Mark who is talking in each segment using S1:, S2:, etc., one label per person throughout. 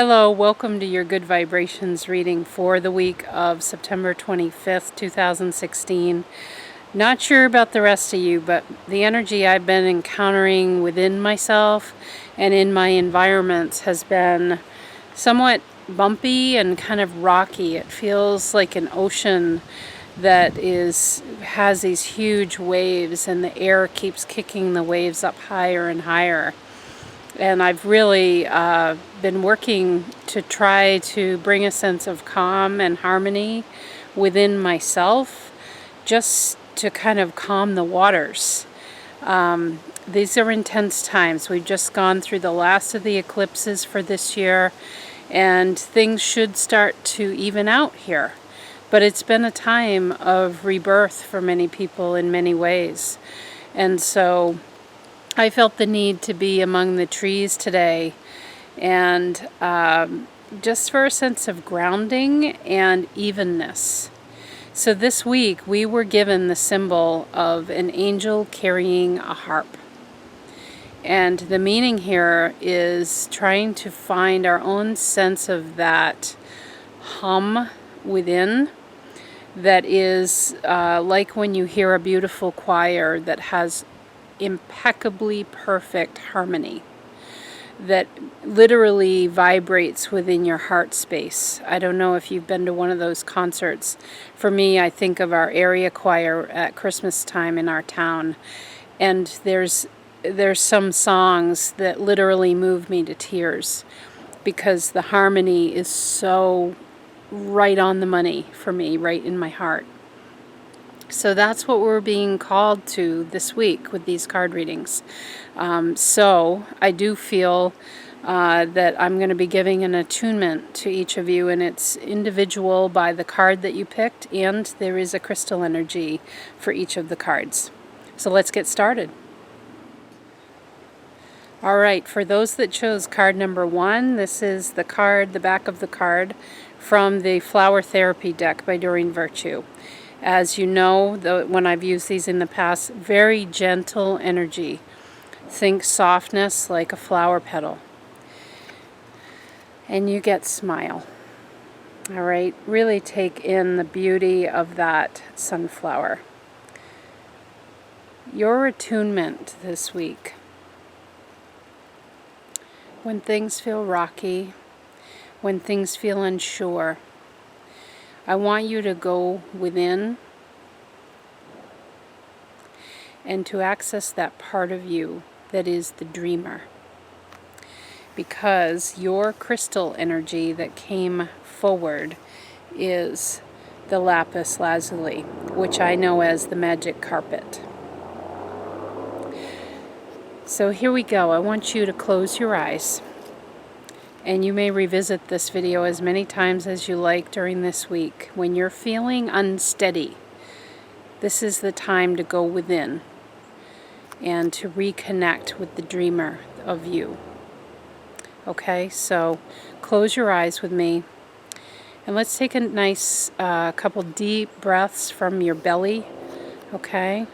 S1: Hello, welcome to your Good Vibrations reading for the week of September 25th, 2016. Not sure about the rest of you, but the energy I've been encountering within myself and in my environments has been somewhat bumpy and kind of rocky. It feels like an ocean that has these huge waves, and the air keeps kicking the waves up higher and higher. And I've really been working to try to bring a sense of calm and harmony within myself, just to kind of calm the waters. These are intense times. We've just gone through the last of the eclipses for this year, and things should start to even out here. But it's been a time of rebirth for many people in many ways. And so I felt the need to be among the trees today, and just for a sense of grounding and evenness. So this week we were given the symbol of an angel carrying a harp. And the meaning here is trying to find our own sense of that hum within that is like when you hear a beautiful choir that has impeccably perfect harmony that literally vibrates within your heart space. I don't know if you've been to one of those concerts. For me, I think of our area choir at Christmas time in our town, and there's some songs that literally move me to tears because the harmony is so right on the money for me, right in my heart. So that's what we're being called to this week with these card readings. So I do feel that I'm going to be giving an attunement to each of you, and it's individual by the card that you picked, and there is a crystal energy for each of the cards. So let's get started. All right, for those that chose card number 1, this is the back of the card from the Flower Therapy deck by Doreen Virtue. As you know, when I've used these in the past, very gentle energy. Think softness like a flower petal. And you get smile. All right, really take in the beauty of that sunflower. Your attunement this week. When things feel rocky, when things feel unsure, I want you to go within and to access that part of you that is the dreamer. Because your crystal energy that came forward is the lapis lazuli, which I know as the magic carpet. So here we go. I want you to close your eyes. And you may revisit this video as many times as you like during this week. When you're feeling unsteady, this is the time to go within and to reconnect with the dreamer of you. Okay, so close your eyes with me. And let's take a nice couple deep breaths from your belly. Okay.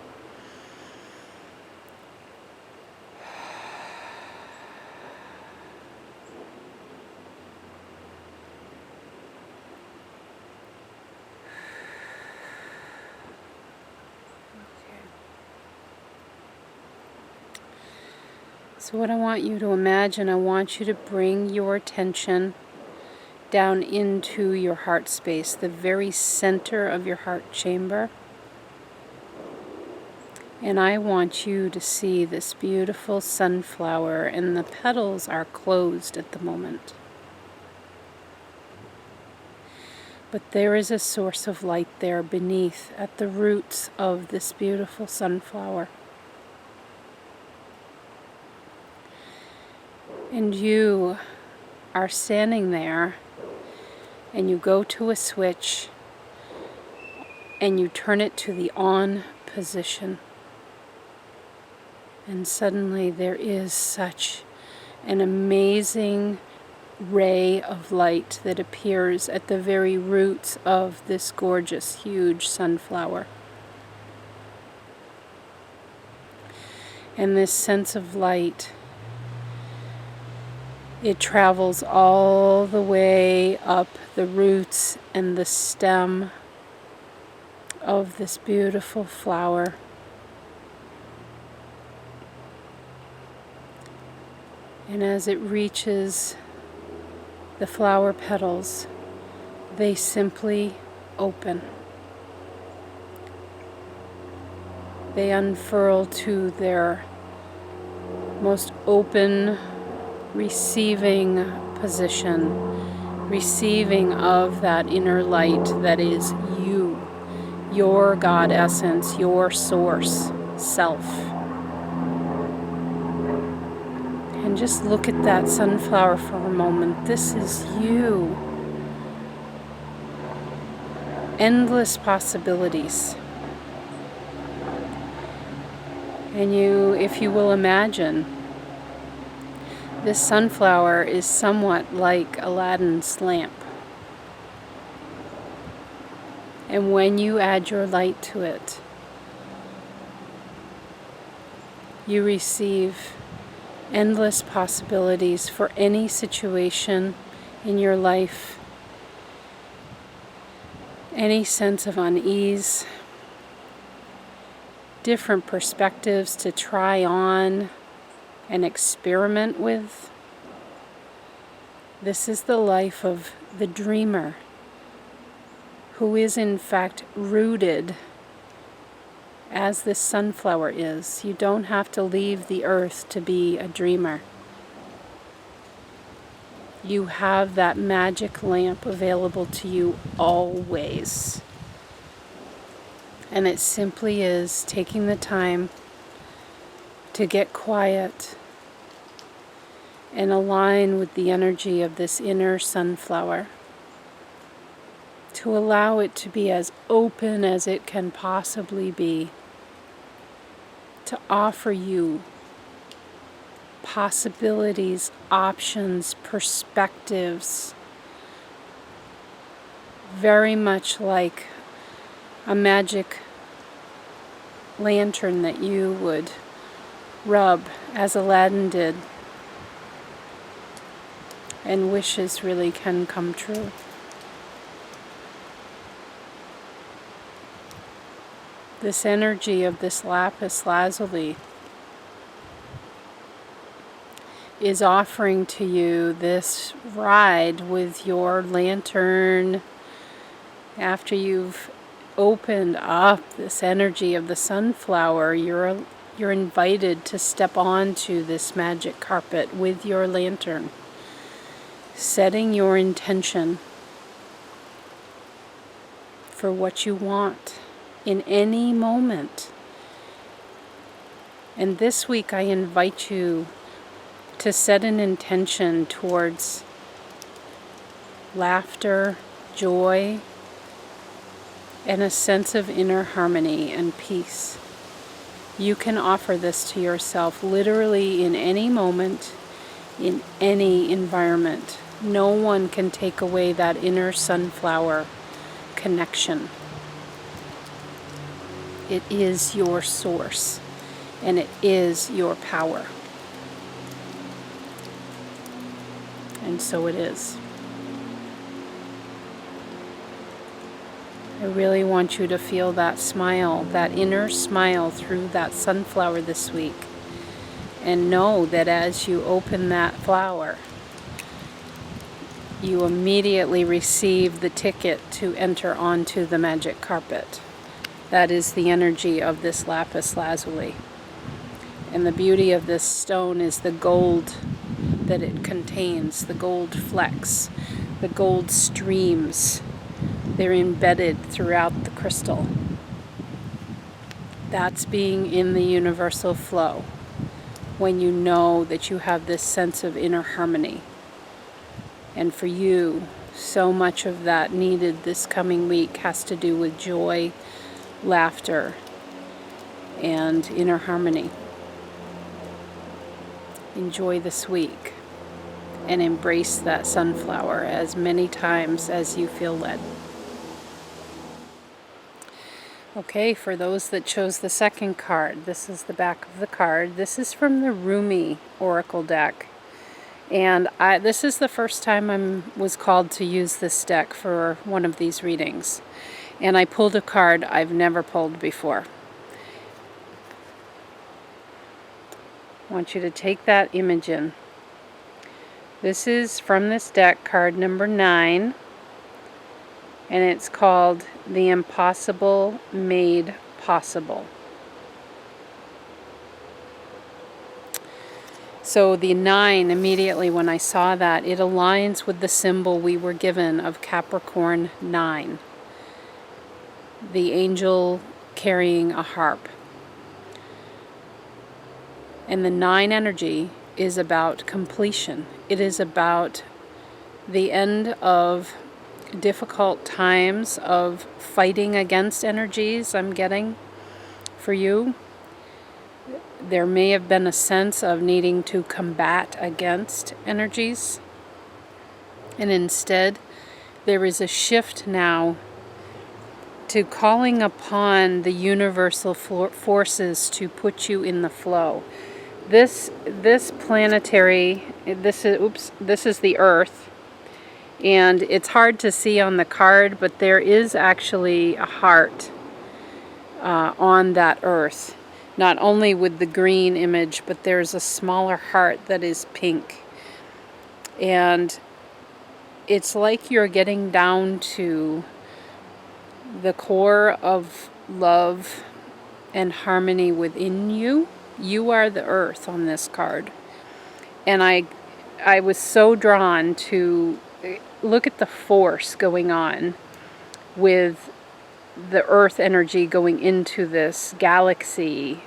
S1: So what I want you to imagine, I want you to bring your attention down into your heart space, the very center of your heart chamber. And I want you to see this beautiful sunflower, and the petals are closed at the moment. But there is a source of light there beneath, at the roots of this beautiful sunflower. And you are standing there, and you go to a switch, and you turn it to the on position. And suddenly there is such an amazing ray of light that appears at the very roots of this gorgeous, huge sunflower. And this sense of light It travels all the way up the roots and the stem of this beautiful flower. And as it reaches the flower petals, they simply open. They unfurl to their most open, receiving position, receiving of that inner light that is you, your God essence, your source, self. And just look at that sunflower for a moment. This is you. Endless possibilities. And you, if you will imagine, this sunflower is somewhat like Aladdin's lamp. And when you add your light to it, you receive endless possibilities for any situation in your life, any sense of unease, different perspectives to try on and experiment with. This is the life of the dreamer, who is in fact rooted as this sunflower is. You don't have to leave the earth to be a dreamer. You have that magic lamp available to you always. And it simply is taking the time to get quiet and align with the energy of this inner sunflower, to allow it to be as open as it can possibly be, to offer you possibilities, options, perspectives, very much like a magic lantern that you would rub as Aladdin did, and wishes really can come true. This energy of this lapis lazuli is offering to you this ride with your lantern. After you've opened up this energy of the sunflower, you're invited to step onto this magic carpet with your lantern, setting your intention for what you want in any moment. And this week I invite you to set an intention towards laughter, joy, and a sense of inner harmony and peace. You can offer this to yourself literally in any moment, in any environment. No one can take away that inner sunflower connection. It is your source, and it is your power. And so it is. I really want you to feel that smile, that inner smile through that sunflower this week. And know that as you open that flower, you immediately receive the ticket to enter onto the magic carpet. That is the energy of this lapis lazuli. And the beauty of this stone is the gold that it contains, the gold flecks, the gold streams. They're embedded throughout the crystal. That's being in the universal flow, when you know that you have this sense of inner harmony. And for you, so much of that needed this coming week has to do with joy, laughter, and inner harmony. Enjoy this week and embrace that sunflower as many times as you feel led. Okay, for those that chose the second card, this is the back of the card. This is from the Rumi Oracle deck. And this is the first time I was called to use this deck for one of these readings. And I pulled a card I've never pulled before. I want you to take that image in. This is from this deck, card number 9. And it's called The Impossible Made Possible. So the 9, immediately when I saw that, it aligns with the symbol we were given of Capricorn 9. The angel carrying a harp. And the 9 energy is about completion. It is about the end of difficult times of fighting against energies I'm getting for you. There may have been a sense of needing to combat against energies. And instead, there is a shift now to calling upon the universal forces to put you in the flow. This planetary, this is the Earth. And it's hard to see on the card, but there is actually a heart on that Earth. Not only with the green image, but there's a smaller heart that is pink. And it's like you're getting down to the core of love and harmony within you. You are the Earth on this card. And I was so drawn to look at the force going on with the Earth energy going into this galaxy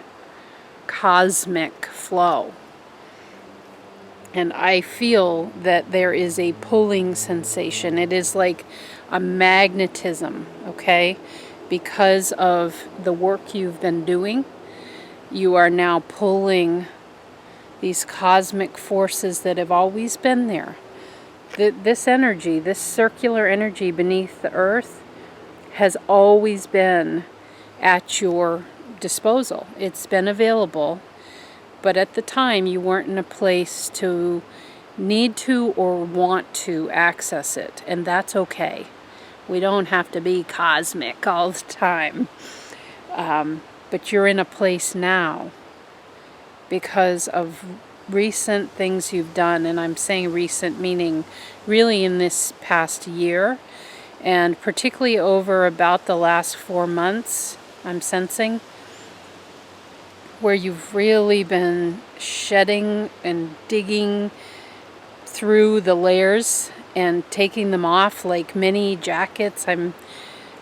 S1: cosmic flow. And I feel that there is a pulling sensation. It is like a magnetism, okay? Because of the work you've been doing, you are now pulling these cosmic forces that have always been there. This energy, this circular energy beneath the Earth, has always been at your disposal. It's been available, but at the time you weren't in a place to need to or want to access it, and that's okay. We don't have to be cosmic all the time, but you're in a place now because of recent things you've done, and I'm saying recent meaning really in this past year, and particularly over about the last 4 months, I'm sensing, where you've really been shedding and digging through the layers and taking them off like mini jackets. I'm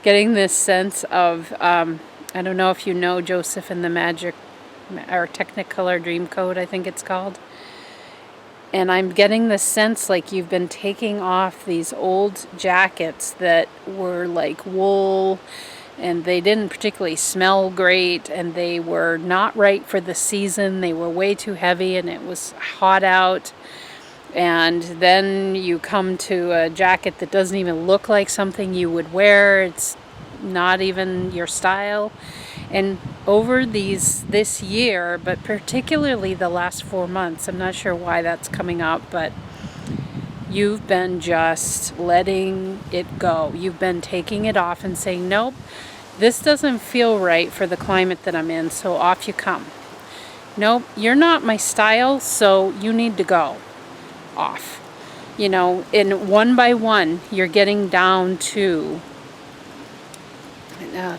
S1: getting this sense of, I don't know if you know Joseph and the Magic, or Technicolor Dreamcoat, I think it's called. And I'm getting the sense like you've been taking off these old jackets that were like wool, and they didn't particularly smell great, and they were not right for the season. They were way too heavy, and it was hot out. And then you come to a jacket that doesn't even look like something you would wear. It's not even your style. And over this year, but particularly the last 4 months, I'm not sure why that's coming up, but you've been just letting it go. You've been taking it off and saying, nope, this doesn't feel right for the climate that I'm in, so off you come. Nope, you're not my style, so you need to go. Off. You know, and one by one, you're getting down to,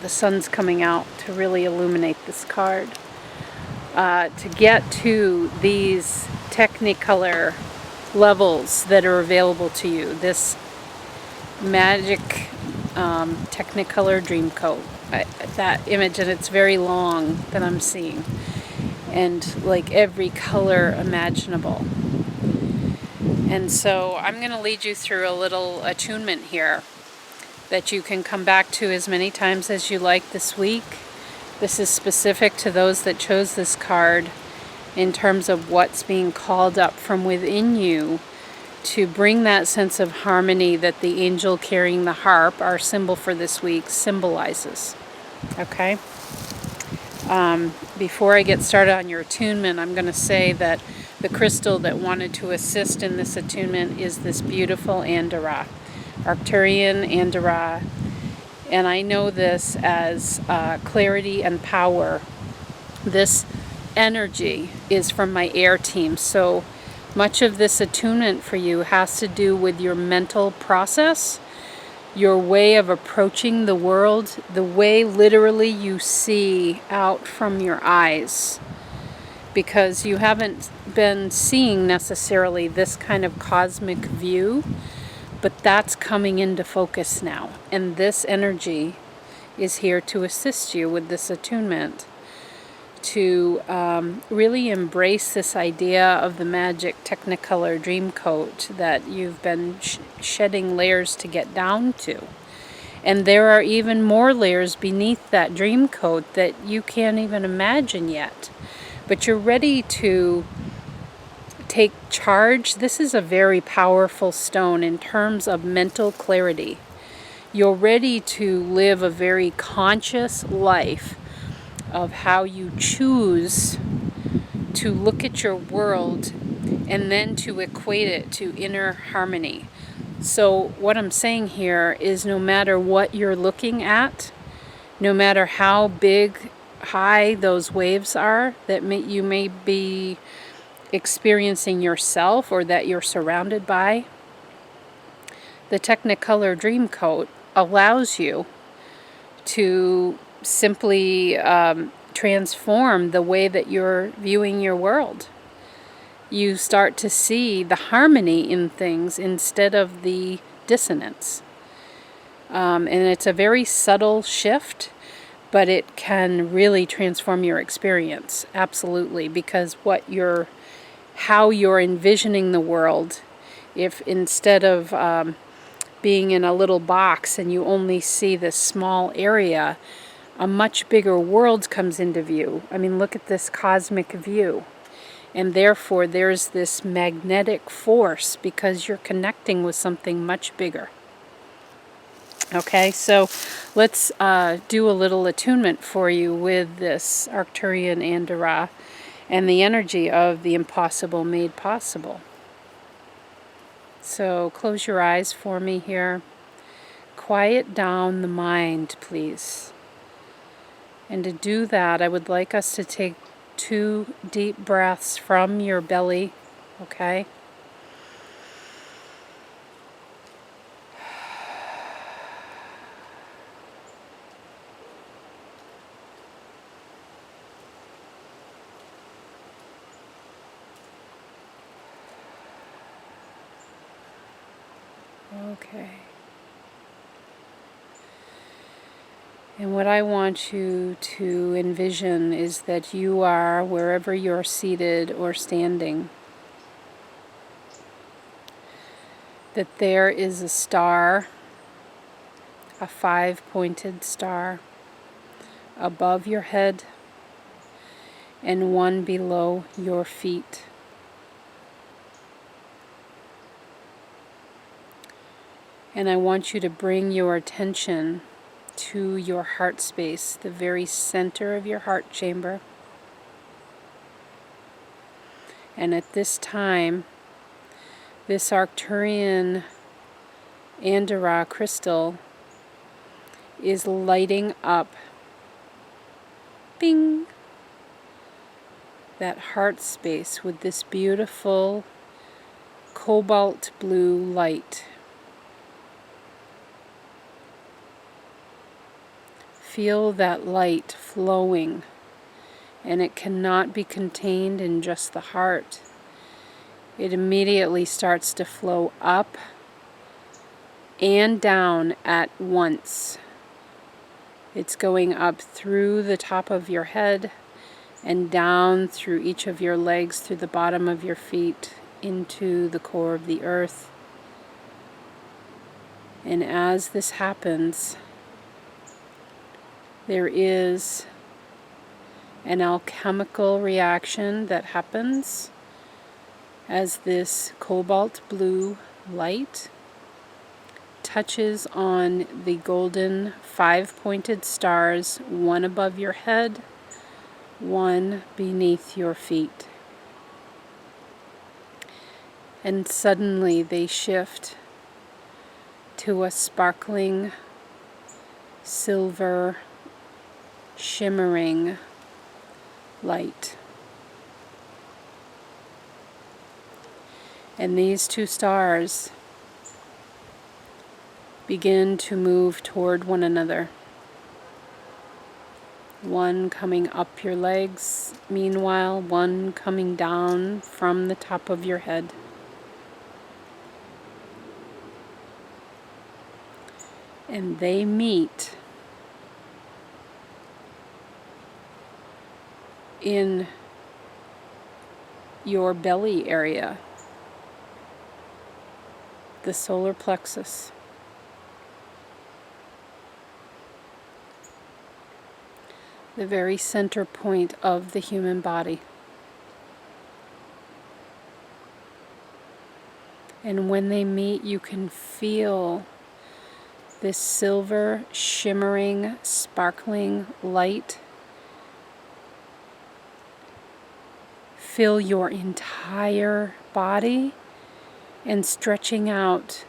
S1: the sun's coming out to really illuminate this card, to get to these Technicolor levels that are available to you. This Magic Technicolor Dreamcoat, that image, and it's very long that I'm seeing, and like every color imaginable. And so I'm going to lead you through a little attunement here that you can come back to as many times as you like this week. This is specific to those that chose this card in terms of what's being called up from within you to bring that sense of harmony that the angel carrying the harp, our symbol for this week, symbolizes. Okay? Before I get started on your attunement, I'm going to say that The crystal that wanted to assist in this attunement is this beautiful Andorra, Arcturian Andorra. And I know this as clarity and power. This energy is from my air team. So much of this attunement for you has to do with your mental process, your way of approaching the world, the way literally you see out from your eyes. Because you haven't been seeing necessarily this kind of cosmic view, but that's coming into focus now. And this energy is here to assist you with this attunement, to really embrace this idea of the magic Technicolor dream coat that you've been shedding layers to get down to. And there are even more layers beneath that dream coat that you can't even imagine yet. But you're ready to take charge. This is a very powerful stone in terms of mental clarity. You're ready to live a very conscious life of how you choose to look at your world and then to equate it to inner harmony. So what I'm saying here is no matter what you're looking at, no matter how big, high those waves are that you may be experiencing yourself or that you're surrounded by, the Technicolor dream coat allows you to simply transform the way that you're viewing your world. You start to see the harmony in things instead of the dissonance. And it's a very subtle shift, but it can really transform your experience, absolutely, because how you're envisioning the world, if instead of being in a little box and you only see this small area, a much bigger world comes into view. I mean, look at this cosmic view. And therefore, there's this magnetic force because you're connecting with something much bigger. Okay, so let's do a little attunement for you with this Arcturian Andorra and the energy of the impossible made possible. So close your eyes for me here. Quiet down the mind, please. And to do that, I would like us to take 2 deep breaths from your belly, okay? Okay. And what I want you to envision is that you are, wherever you're seated or standing, that there is a star, a 5-pointed star, above your head and one below your feet. And I want you to bring your attention to your heart space, the very center of your heart chamber. And at this time, this Arcturian Andorra crystal is lighting up, bing, that heart space with this beautiful cobalt blue light. Feel that light flowing, and it cannot be contained in just the heart. It immediately starts to flow up and down at once. It's going up through the top of your head and down through each of your legs, through the bottom of your feet, into the core of the earth. And as this happens, there is an alchemical reaction that happens as this cobalt blue light touches on the golden 5-pointed stars, one above your head, one beneath your feet. and suddenly they shift to a sparkling, silver, shimmering light. And these two stars begin to move toward one another. One coming up your legs, meanwhile, one coming down from the top of your head. And they meet in your belly area, the solar plexus. The very center point of the human body. And when they meet, you can feel this silver, shimmering, sparkling light fill your entire body and stretching out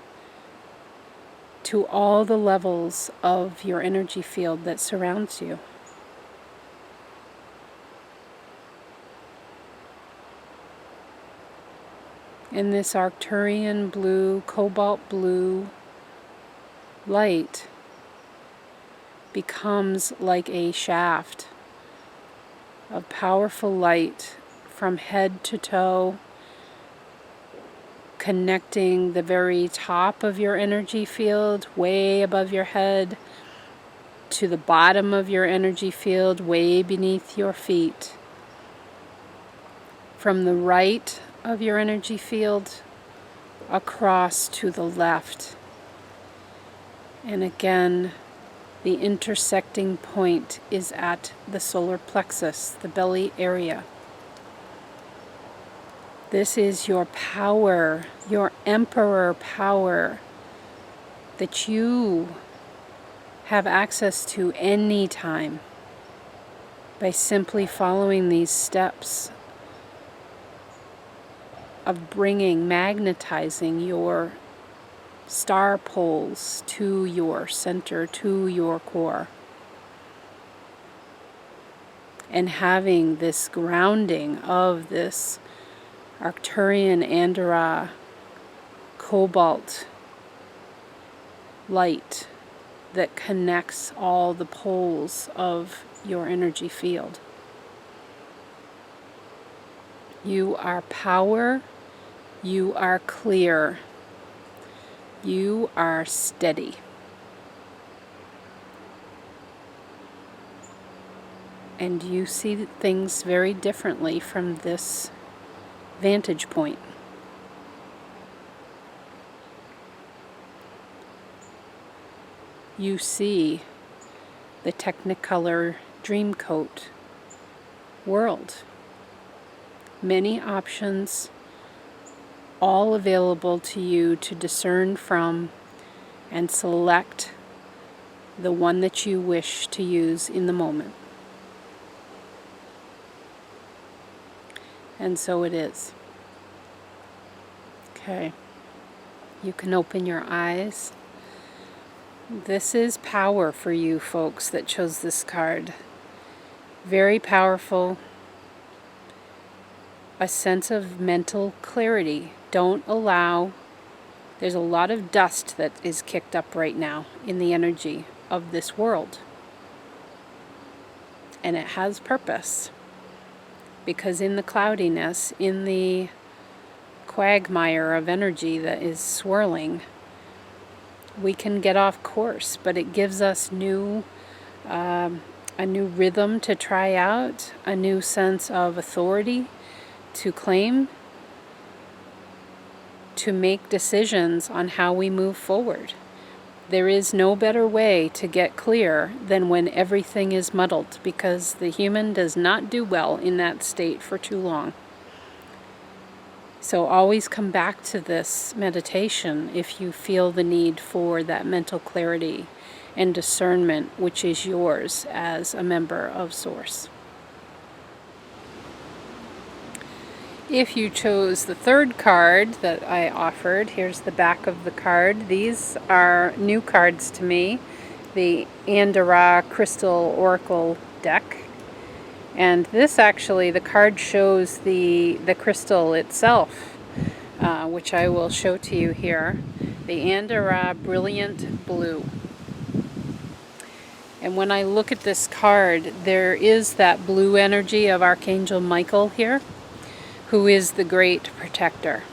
S1: to all the levels of your energy field that surrounds you. And this Arcturian blue, cobalt blue light becomes like a shaft of powerful light from head to toe, connecting the very top of your energy field, way above your head, to the bottom of your energy field, way beneath your feet. From the right of your energy field across to the left. And again, the intersecting point is at the solar plexus, the belly area. This is your power, your emperor power that you have access to anytime by simply following these steps of magnetizing your star poles to your center, to your core. And having this grounding of this Arcturian Andhra cobalt light that connects all the poles of your energy field. You are power, you are clear, you are steady. And you see things very differently from this vantage point. You see the Technicolor Dreamcoat world. Many options, all available to you to discern from and select the one that you wish to use in the moment. And so it is. Okay. You can open your eyes. This is power for you folks that chose this card. Very powerful. A sense of mental clarity. Don't allow... There's a lot of dust that is kicked up right now in the energy of this world. And it has purpose. Because in the cloudiness, in the quagmire of energy that is swirling, we can get off course, but it gives us a new rhythm to try out, a new sense of authority to claim, to make decisions on how we move forward. There is no better way to get clear than when everything is muddled, because the human does not do well in that state for too long. So always come back to this meditation if you feel the need for that mental clarity and discernment, which is yours as a member of Source. If you chose the third card that I offered, here's the back of the card. These are new cards to me, the Andorra Crystal Oracle deck. And this actually, the card shows the crystal itself, which I will show to you here. The Andorra Brilliant Blue. And when I look at this card, there is that blue energy of Archangel Michael here, who is the great protector.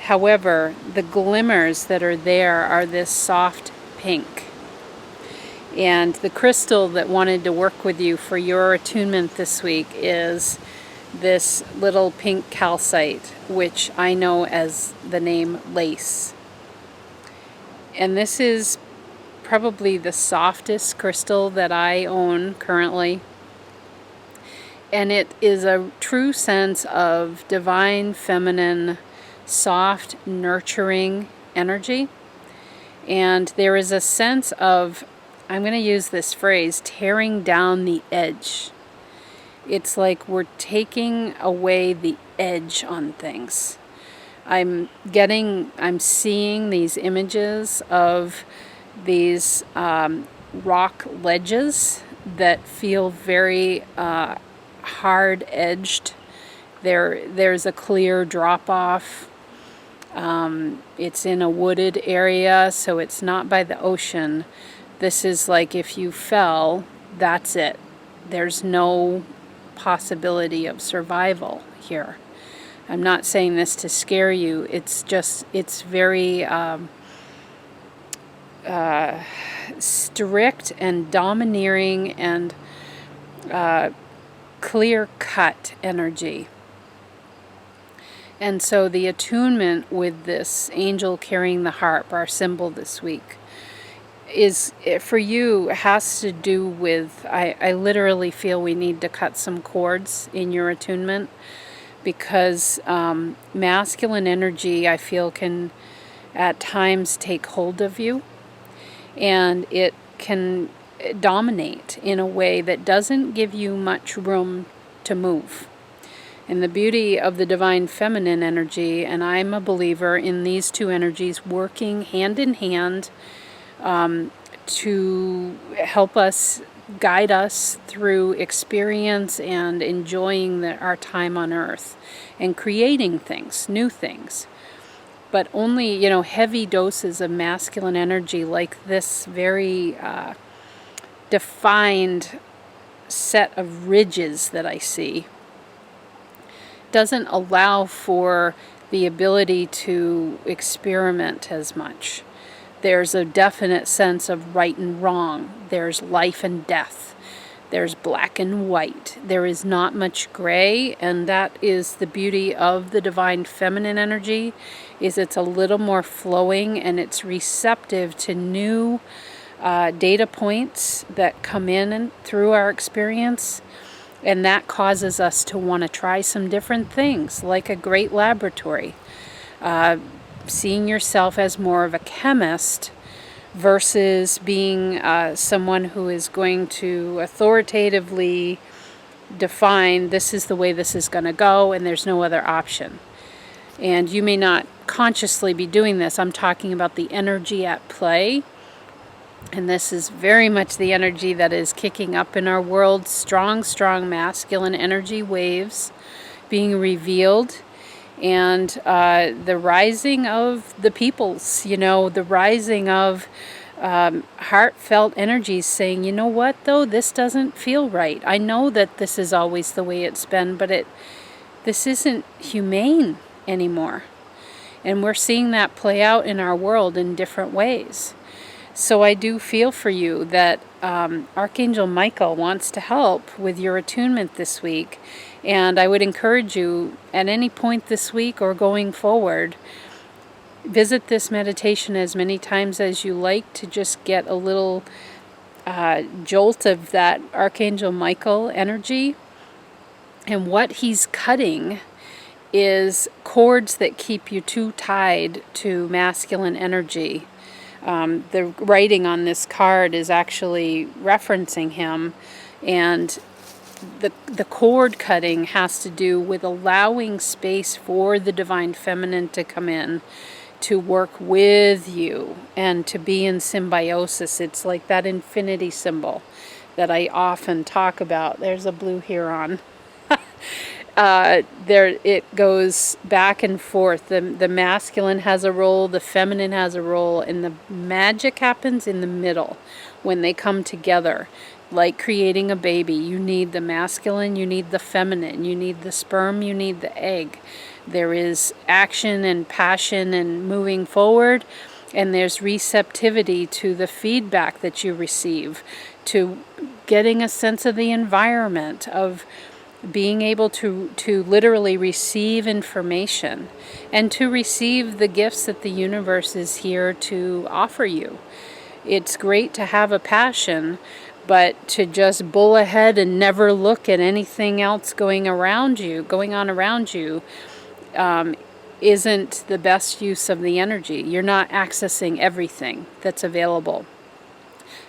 S1: However, the glimmers that are there are this soft pink. And the crystal that wanted to work with you for your attunement this week is this little pink calcite, which I know as the name lace. And this is probably the softest crystal that I own currently. And it is a true sense of divine, feminine, soft, nurturing energy. And there is a sense of, I'm going to use this phrase, tearing down the edge. It's like we're taking away the edge on things. I'm seeing these images of these rock ledges that feel very hard-edged. There's a clear drop-off. It's in a wooded area, so it's not by the ocean. This is like if you fell, that's it. There's no possibility of survival here. I'm not saying this to scare you. It's just, it's very strict and domineering and clear-cut energy. And so the attunement with this angel carrying the harp, our symbol this week, is for you has to do with, I literally feel we need to cut some cords in your attunement, because masculine energy, I feel, can at times take hold of you, and it can dominate in a way that doesn't give you much room to move. And the beauty of the divine feminine energy, and I'm a believer in these two energies working hand in hand to help us, guide us through experience and enjoying our time on earth and creating things, new things. But only, heavy doses of masculine energy, like this very defined set of ridges that I see, doesn't allow for the ability to experiment as much. There's a definite sense of right and wrong. There's life and death. There's black and white. There is not much gray, and that is the beauty of the divine feminine energy, is it's a little more flowing and it's receptive to new data points that come in and through our experience. And that causes us to want to try some different things, like a great laboratory. Seeing yourself as more of a chemist versus being someone who is going to authoritatively define, this is the way this is going to go and there's no other option. And you may not consciously be doing this. I'm talking about the energy at play. And this is very much the energy that is kicking up in our world. Strong, strong masculine energy waves being revealed. And the rising of the peoples, the rising of heartfelt energies saying, you know what, though, this doesn't feel right. I know that this is always the way it's been, but this isn't humane anymore. And we're seeing that play out in our world in different ways. So I do feel for you that Archangel Michael wants to help with your attunement this week. And I would encourage you at any point this week or going forward, visit this meditation as many times as you like to just get a little jolt of that Archangel Michael energy. And what he's cutting is cords that keep you too tied to masculine energy. The writing on this card is actually referencing him, and the cord cutting has to do with allowing space for the divine feminine to come in, to work with you, and to be in symbiosis. It's like that infinity symbol that I often talk about. There's a blue heron. There it goes back and forth. The masculine has a role, the feminine has a role, and the magic happens in the middle when they come together. Like creating a baby, you need the masculine, you need the feminine, you need the sperm, you need the egg. There is action and passion and moving forward, and there's receptivity to the feedback that you receive, to getting a sense of the environment, of being able to literally receive information and to receive the gifts that the universe is here to offer you. It's great to have a passion, but to just bull ahead and never look at anything else going on around you, isn't the best use of the energy. You're not accessing everything that's available.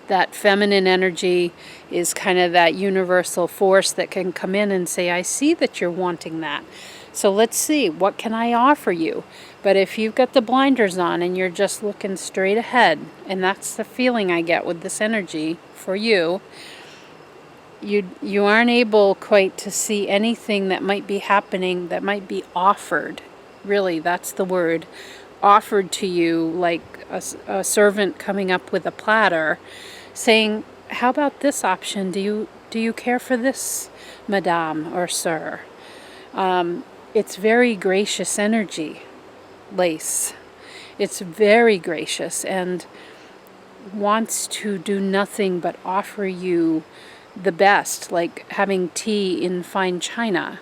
S1: That feminine energy is kind of that universal force that can come in and say, I see that you're wanting that. So let's see, what can I offer you? But if you've got the blinders on and you're just looking straight ahead, and that's the feeling I get with this energy for you, you aren't able quite to see anything that might be happening, that might be offered. Really, that's the word. Offered to you, like a servant coming up with a platter saying, how about this option? Do you care for this, madame or sir? It's very gracious energy, lace. It's very gracious and wants to do nothing but offer you the best, like having tea in fine china.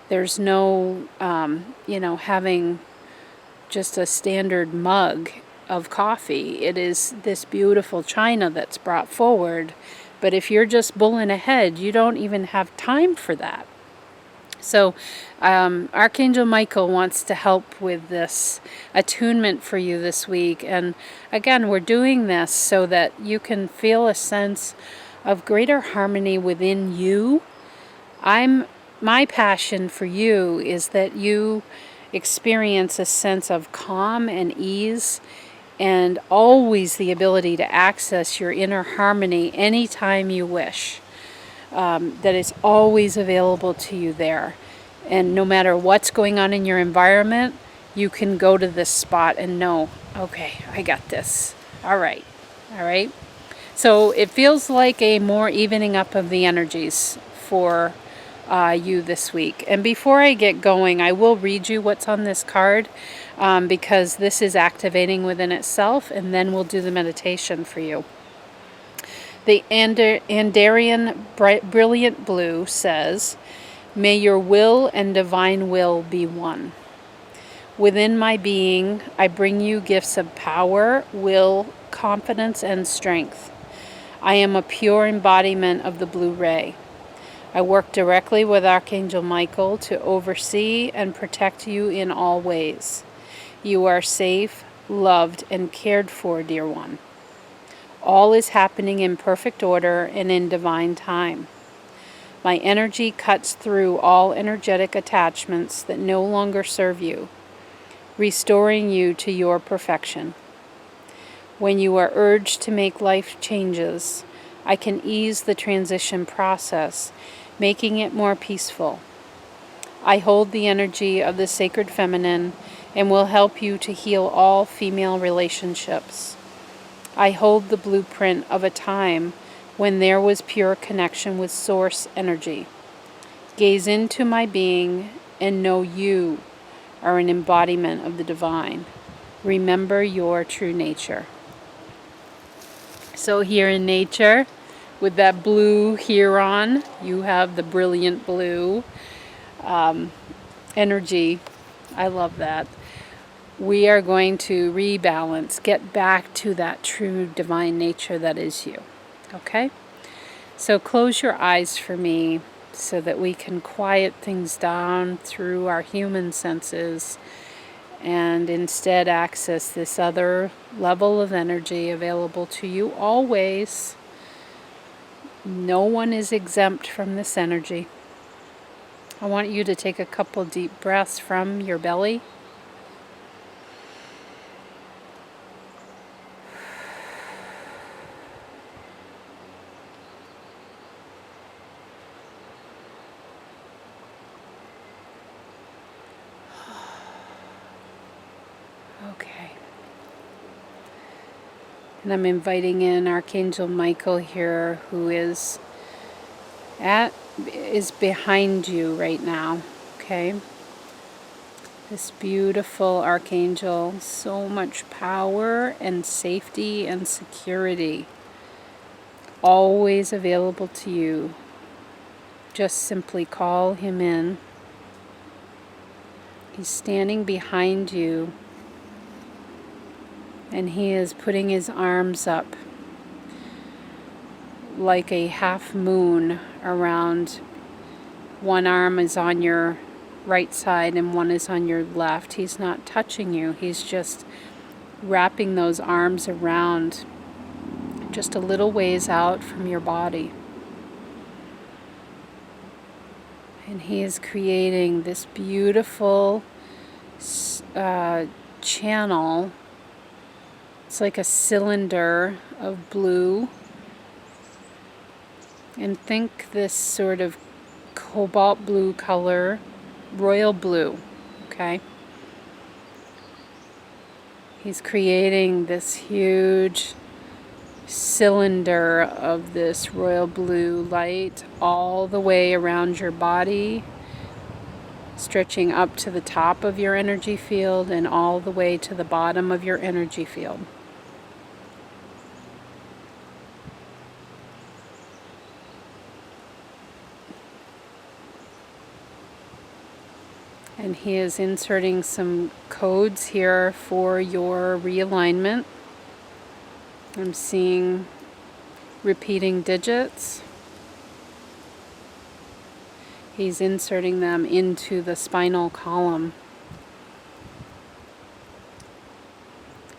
S1: There's no, having just a standard mug of coffee. It is this beautiful china that's brought forward. But if you're just bulling ahead, you don't even have time for that. So Archangel Michael wants to help with this attunement for you this week. And again, we're doing this so that you can feel a sense of greater harmony within you. My passion for you is that you experience a sense of calm and ease, and always the ability to access your inner harmony anytime you wish. That is always available to you there. And no matter what's going on in your environment, you can go to this spot and know, okay, I got this. All right. So it feels like a more evening up of the energies for you this week. And before I get going, I will read you what's on this card, because this is activating within itself, and then we'll do the meditation for you. The Andarian Brilliant Blue says, may your will and divine will be one. Within my being, I bring you gifts of power, will, confidence, and strength. I am a pure embodiment of the blue ray. I work directly with Archangel Michael to oversee and protect you in all ways. You are safe, loved, and cared for, dear one. All is happening in perfect order and in divine time. My energy cuts through all energetic attachments that no longer serve you, restoring you to your perfection. When you are urged to make life changes, I can ease the transition process, making it more peaceful. I hold the energy of the sacred feminine and will help you to heal all female relationships. I hold the blueprint of a time when there was pure connection with source energy. Gaze into my being and know you are an embodiment of the divine. Remember your true nature. So here in nature, with that blue heron, you have the brilliant blue energy. I love that. We are going to rebalance, get back to that true divine nature that is you. Okay? So close your eyes for me so that we can quiet things down through our human senses and instead access this other level of energy available to you always. No one is exempt from this energy. I want you to take a couple deep breaths from your belly. Okay. And I'm inviting in Archangel Michael here, who is behind you right now. Okay? This beautiful archangel, so much power and safety and security, always available to you. Just simply call him in. He's standing behind you, and he is putting his arms up like a half moon around. One arm is on your right side and one is on your left. He's not touching you. He's just wrapping those arms around just a little ways out from your body. And he is creating this beautiful channel. It's like a cylinder of blue. And think this sort of cobalt blue color, royal blue, okay? He's creating this huge cylinder of this royal blue light all the way around your body, stretching up to the top of your energy field and all the way to the bottom of your energy field. And he is inserting some codes here for your realignment. I'm seeing repeating digits. He's inserting them into the spinal column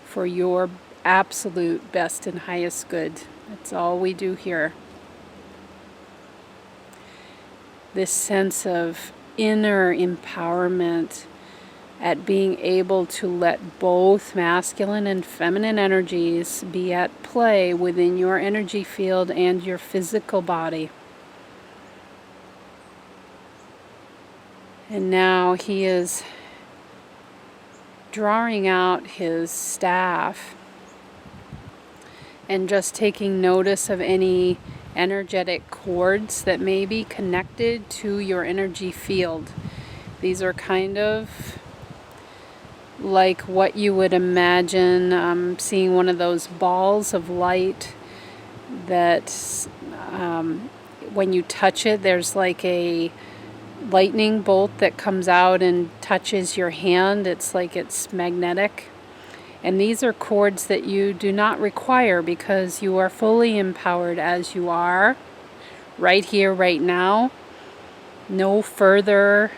S1: for your absolute best and highest good. That's all we do here. This sense of inner empowerment at being able to let both masculine and feminine energies be at play within your energy field and your physical body. And now he is drawing out his staff and just taking notice of any energetic cords that may be connected to your energy field. These are kind of like what you would imagine seeing one of those balls of light that when you touch it, there's like a lightning bolt that comes out and touches your hand. It's like it's magnetic. And these are cords that you do not require because you are fully empowered as you are, right here, right now. No further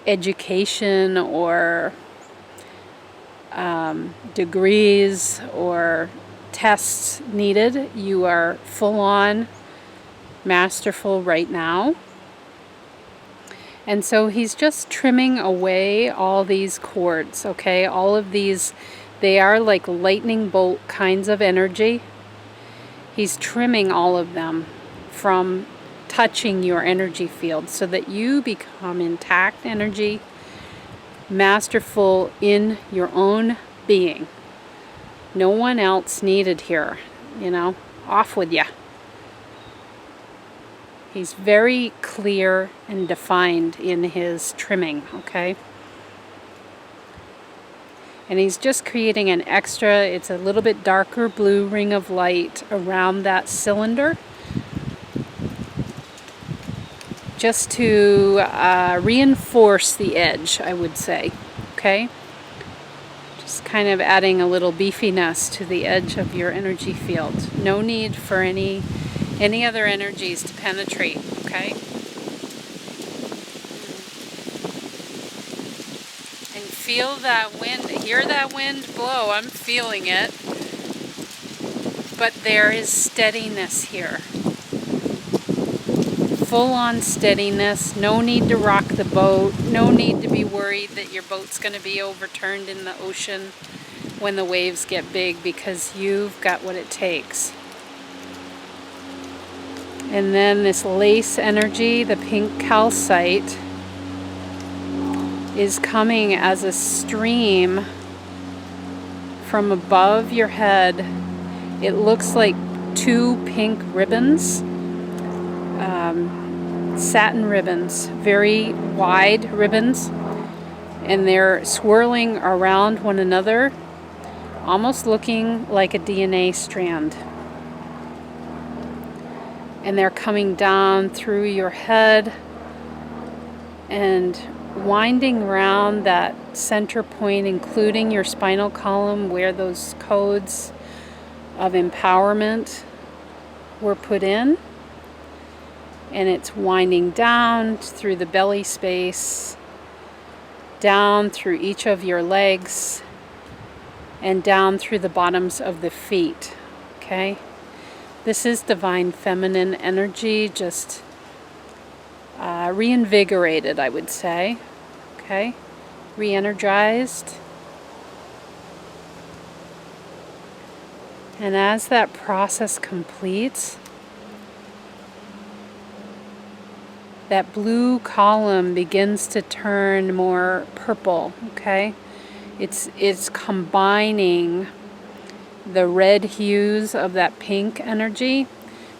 S1: education or degrees or tests needed. You are full on masterful right now. And so he's just trimming away all these cords, okay? All of these, they are like lightning bolt kinds of energy. He's trimming all of them from touching your energy field so that you become intact energy, masterful in your own being. No one else needed here, you know? Off with ya. He's very clear and defined in his trimming, okay? And he's just creating an extra, it's a little bit darker blue ring of light around that cylinder, just to reinforce the edge, I would say, okay? Just kind of adding a little beefiness to the edge of your energy field. No need for any other energies to penetrate, okay? And feel that wind, hear that wind blow. I'm feeling it. But there is steadiness here. Full-on steadiness. No need to rock the boat. No need to be worried that your boat's going to be overturned in the ocean when the waves get big, because you've got what it takes. And then this lace energy, the pink calcite, is coming as a stream from above your head. It looks like two pink ribbons, satin ribbons, very wide ribbons, and they're swirling around one another, almost looking like a DNA strand. And they're coming down through your head and winding around that center point, including your spinal column, where those codes of empowerment were put in. And it's winding down through the belly space, down through each of your legs, and down through the bottoms of the feet. Okay? This is divine feminine energy, just reinvigorated, I would say. Okay? Re-energized. And as that process completes, that blue column begins to turn more purple. Okay? It's combining the red hues of that pink energy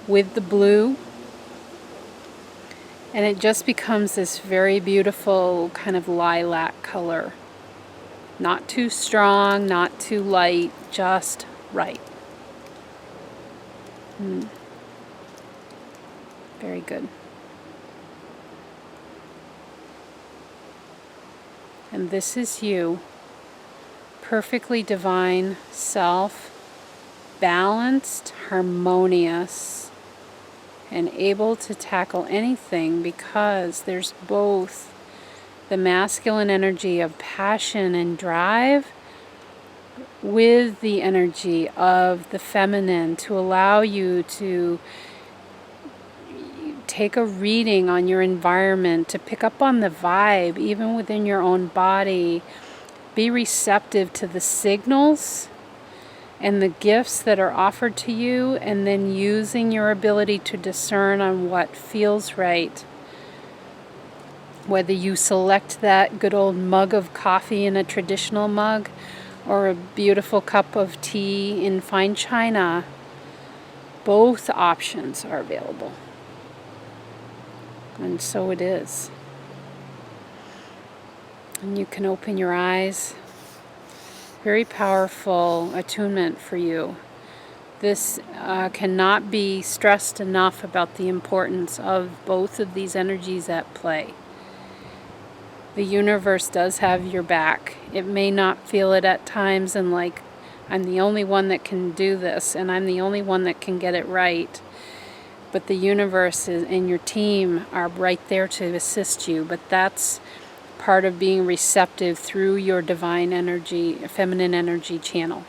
S1: with the blue, and it just becomes this very beautiful kind of lilac color. Not too strong, not too light, just right. Very good. And this is you, perfectly divine self, balanced, harmonious, and able to tackle anything, because there's both the masculine energy of passion and drive with the energy of the feminine to allow you to take a reading on your environment, to pick up on the vibe even within your own body, be receptive to the signals and the gifts that are offered to you, and then using your ability to discern on what feels right. Whether you select that good old mug of coffee in a traditional mug, or a beautiful cup of tea in fine china, both options are available. And so it is. And you can open your eyes. Very powerful attunement for you. This cannot be stressed enough about the importance of both of these energies at play. The universe does have your back. It may not feel it at times, and like, I'm the only one that can do this, and I'm the only one that can get it right. But the universe and your team are right there to assist you. But that's part of being receptive through your divine energy, feminine energy channel.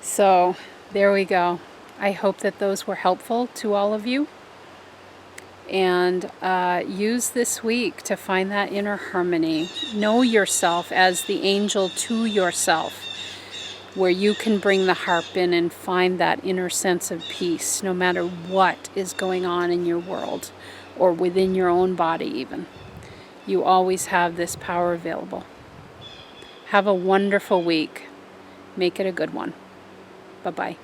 S1: So there we go. I hope that those were helpful to all of you. And use this week to find that inner harmony. Know yourself as the angel to yourself, where you can bring the harp in and find that inner sense of peace, no matter what is going on in your world or within your own body even. You always have this power available. Have a wonderful week. Make it a good one. Bye-bye.